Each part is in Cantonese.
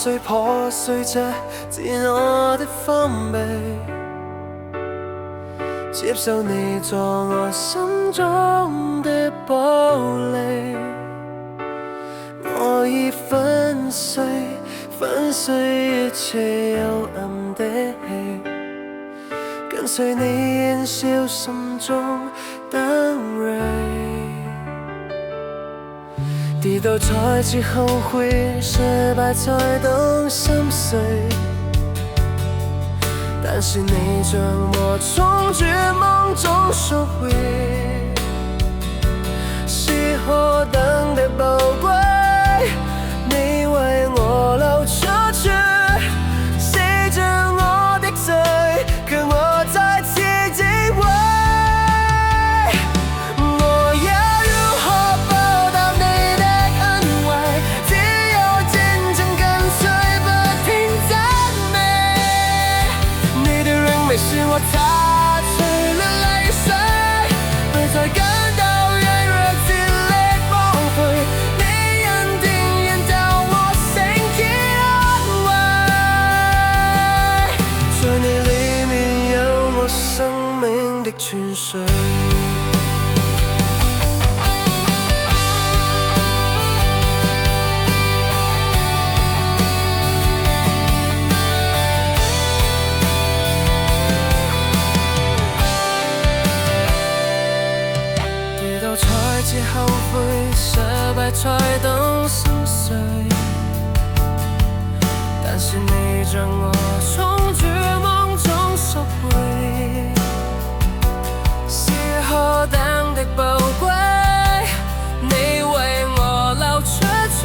碎破碎着自我的防备，接受你做我心中的堡壘。我已粉碎一切幽暗的戲，跟隨你燃燒心中燈蕊。跌倒才知後悔，失敗才懂心碎。但是你將我從絕望中贖回，是何等的寶貴。你為我流出去，洗淨我的罪，讓我再次敬畏。我要如何報答你的恩惠？只有緊緊跟隨，不停讚美。你的榮美使我擦去了淚水，不再感到軟弱至力荒廢。你恩典引導我升起安慰，在你裡面有我生命的泉水。跌倒才知後悔，失敗才懂心碎。但是你將我從絕望中贖回，是何等的寶貴。你為我流出血，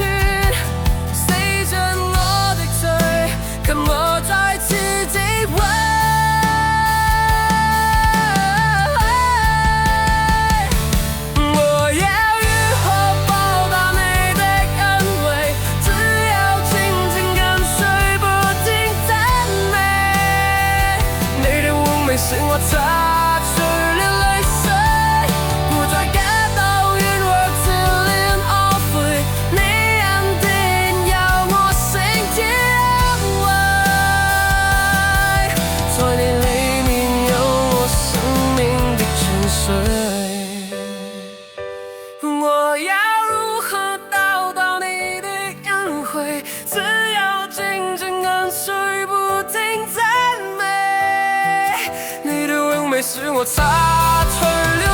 洗盡我的罪，給我再次機會。我要如何報答你的恩惠？只有緊緊跟隨，不停讚美。你的嫵媚使我擦去了淚水，不再感到軟弱至臉懊悔。你恩典要我升起安慰，在你裡面有我生命的泉水。我要如何報答你的恩惠？只有緊緊跟隨，不停讚美。你的榮美使我擦去了